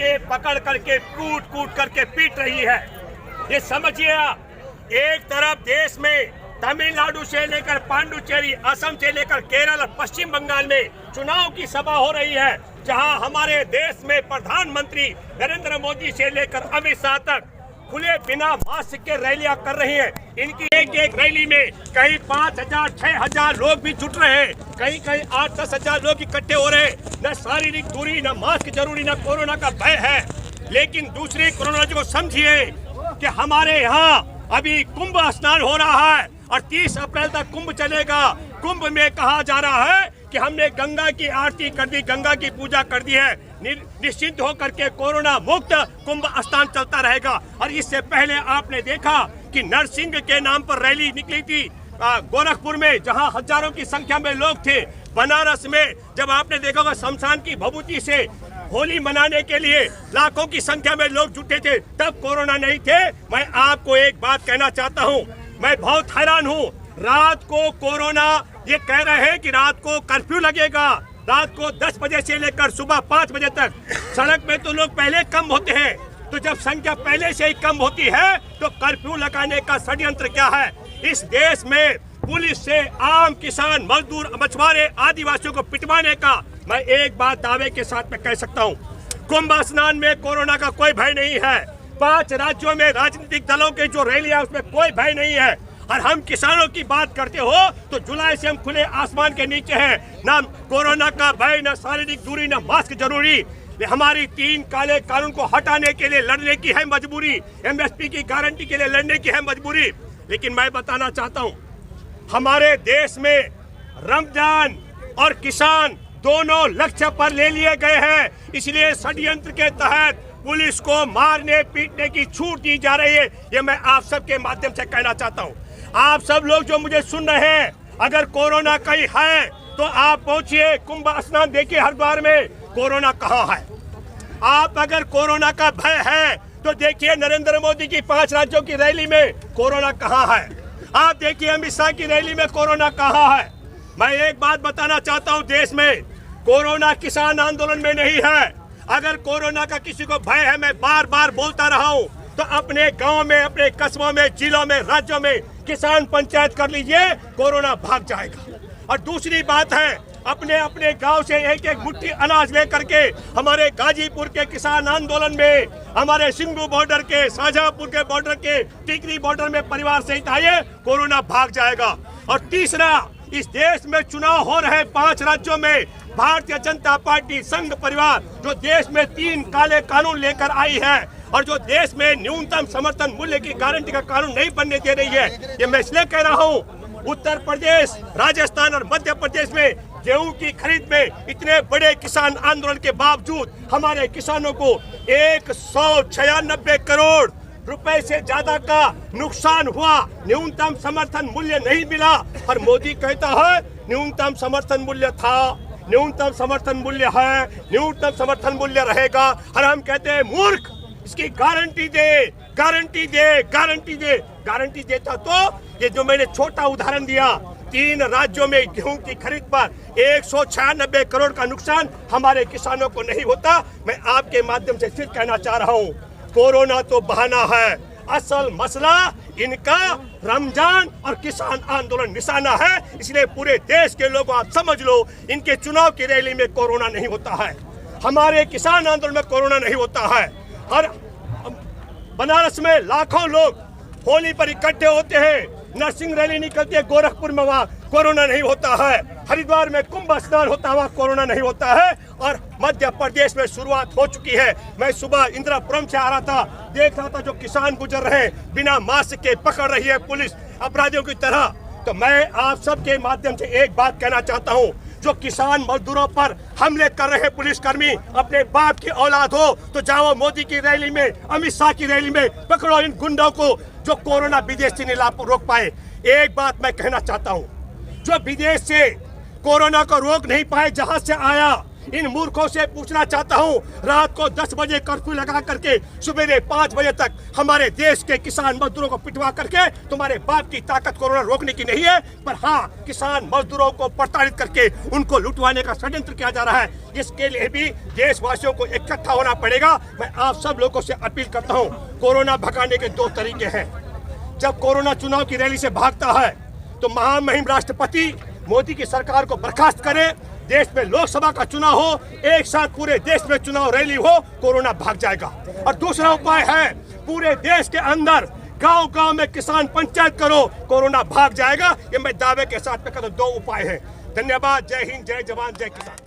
करके पकड़ करके कूट कूट करके पीट रही है। ये समझिए आप, एक तरफ देश में तमिलनाडु से लेकर पांडुचेरी, असम से लेकर केरल और पश्चिम बंगाल में चुनाव की सभा हो रही है, जहां हमारे देश में प्रधानमंत्री नरेंद्र मोदी से लेकर अमित शाह तक खुले बिना मास्क के रैलियां कर रही हैं। इनकी एक एक रैली में कहीं 5,000 6,000 लोग भी जुट रहे हैं, कहीं कहीं 8-10 हजार लोग इकट्ठे हो रहे हैं। न शारीरिक दूरी, न मास्क जरूरी, न कोरोना का भय है। लेकिन दूसरी कोरोना को समझिए कि हमारे यहाँ अभी कुंभ स्नान हो रहा है और 30 अप्रैल तक कुंभ चलेगा। कुंभ में कहा जा रहा है कि हमने गंगा की आरती कर दी, गंगा की पूजा कर दी है। निश्चिंत होकर के कोरोना मुक्त कुंभ स्नान चलता रहेगा। और इससे पहले आपने देखा कि नरसिंह के नाम पर रैली निकली थी गोरखपुर में, जहां हजारों की संख्या में लोग थे। बनारस में जब आपने देखा होगा शमशान की भभूति से होली मनाने के लिए लाखों की संख्या में लोग जुटे थे, तब कोरोना नहीं थे। मैं आपको एक बात कहना चाहता हूं, मैं बहुत हैरान हूं। रात को कोरोना ये कह रहे हैं कि रात को कर्फ्यू लगेगा, रात को 10 बजे से लेकर सुबह 5 बजे तक। सड़क में तो लोग पहले कम होते हैं, तो जब संख्या पहले से ही कम होती है तो कर्फ्यू लगाने का षड्यंत्र क्या है? इस देश में पुलिस से आम किसान, मजदूर, मछुआरे, आदिवासियों को पिटवाने का मैं एक बात दावे के साथ में कह सकता हूँ, कुंभ स्नान में कोरोना का कोई भय नहीं है। 5 राज्यों में राजनीतिक दलों के जो रैलियां उसमें कोई भय नहीं है। और हम किसानों की बात करते हो तो जुलाई से हम खुले आसमान के नीचे हैं। ना कोरोना का भय, ना शारीरिक दूरी, ना मास्क जरूरी। हमारी 3 काले कानून को हटाने के लिए लड़ने की है मजबूरी, एमएसपी की गारंटी के लिए लड़ने की है मजबूरी। लेकिन मैं बताना चाहता हूं, हमारे देश में रमजान और किसान दोनों लक्ष्य पर ले लिए गए हैं। इसलिए षड्यंत्र के तहत पुलिस को मारने पीटने की छूट दी जा रही है। ये मैं आप सबके माध्यम से कहना चाहता हूं। आप सब लोग जो मुझे सुन रहे हैं, अगर कोरोना कहीं है तो आप पहुंचिए कुंभ स्नान देखिए हरिद्वार में कोरोना कहां है। आप अगर कोरोना का भय है तो देखिए नरेंद्र मोदी की 5 राज्यों की रैली में कोरोना कहां है। आप देखिए अमित शाह की रैली में कोरोना कहां है। मैं एक बात बताना चाहता हूं, देश में कोरोना किसान आंदोलन में नहीं है। अगर कोरोना का किसी को भय है, मैं बार बार बोलता रहा हूं, तो अपने गांव में, अपने कस्बों में, जिलों में, राज्यों में किसान पंचायत कर लीजिए, कोरोना भाग जाएगा। और दूसरी बात है, अपने अपने गांव से एक एक मुट्ठी अनाज लेकर के हमारे गाजीपुर के किसान आंदोलन में, हमारे सिंगू बॉर्डर के, शाहजहांपुर के बॉर्डर के, टिकरी बॉर्डर में परिवार सहित आइए, कोरोना भाग जाएगा। और तीसरा, इस देश में चुनाव हो रहे 5 राज्यों में भारतीय जनता पार्टी संघ परिवार जो देश में 3 काले कानून लेकर आई है और जो देश में न्यूनतम समर्थन मूल्य की गारंटी का कानून नहीं बनने दे रही है। ये मैं इसलिए कह रहा हूँ, उत्तर प्रदेश, राजस्थान और मध्य प्रदेश में गेहूं की खरीद में इतने बड़े किसान आंदोलन के बावजूद हमारे किसानों को 196 करोड़ रुपए से ज्यादा का नुकसान हुआ। न्यूनतम समर्थन मूल्य नहीं मिला। और मोदी कहता है न्यूनतम समर्थन मूल्य था, न्यूनतम समर्थन मूल्य है, न्यूनतम समर्थन मूल्य रहेगा। और हम कहते हैं मूर्ख, इसकी गारंटी दे, गारंटी दे, गारंटी दे। गारंटी देता तो ये जो मैंने छोटा उदाहरण दिया, 3 राज्यों में गेहूं की खरीद पर 196 करोड़ का नुकसान हमारे किसानों को नहीं होता। मैं आपके माध्यम से फिर कहना चाह रहा हूं, कोरोना तो बहाना है, असल मसला इनका रमजान और किसान आंदोलन निशाना है। इसलिए पूरे देश के लोगों आप समझ लो, इनके चुनाव की रैली में कोरोना नहीं होता है, हमारे किसान आंदोलन में कोरोना नहीं होता है। और बनारस में लाखों लोग होली पर इकट्ठे होते हैं, नरसिंह रैली निकलती है गोरखपुर में, वहाँ कोरोना नहीं होता है। हरिद्वार में कुंभ स्नान होता है, वहाँ कोरोना नहीं होता है। और मध्य प्रदेश में शुरुआत हो चुकी है। मैं सुबह इंदिरापुरम से आ रहा था, देख रहा था जो किसान गुजर रहे हैं बिना मास्क के, पकड़ रही है पुलिस अपराधियों की तरह। तो मैं आप सबके माध्यम से एक बात कहना चाहता हूँ, जो किसान मजदूरों पर हमले कर रहे पुलिसकर्मी अपने बाप की औलाद हो तो जाओ मोदी की रैली में, अमित शाह की रैली में, पकड़ो इन गुंडों को जो कोरोना विदेश से नहीं रोक पाए। एक बात मैं कहना चाहता हूँ, जो विदेश से कोरोना को रोक नहीं पाए, जहाज से आया, इन मूर्खों से पूछना चाहता हूं, रात को 10 बजे कर्फ्यू लगा करके सुबह 5 बजे तक हमारे देश के किसान मजदूरों को पिटवा करके तुम्हारे बाप की ताकत कोरोना रोकने की नहीं है, पर हाँ, किसान मजदूरों को प्रताड़ित करके उनको लुटवाने का षड्यंत्र किया जा रहा है। इसके लिए भी देशवासियों को इकट्ठा होना पड़ेगा। मैं आप सब लोगों से अपील करता हूं, कोरोना भगाने के 2 तरीके हैं। जब कोरोना चुनाव की रैली से भागता है तो महामहिम राष्ट्रपति मोदी की सरकार को बर्खास्त करे, देश में लोकसभा का चुनाव हो, एक साथ पूरे देश में चुनाव रैली हो, कोरोना भाग जाएगा। और दूसरा उपाय है, पूरे देश के अंदर गांव-गांव में किसान पंचायत करो, कोरोना भाग जाएगा। ये मैं दावे के साथ में कहता हूं, 2 उपाय हैं। धन्यवाद। जय हिंद, जय जवान, जय किसान।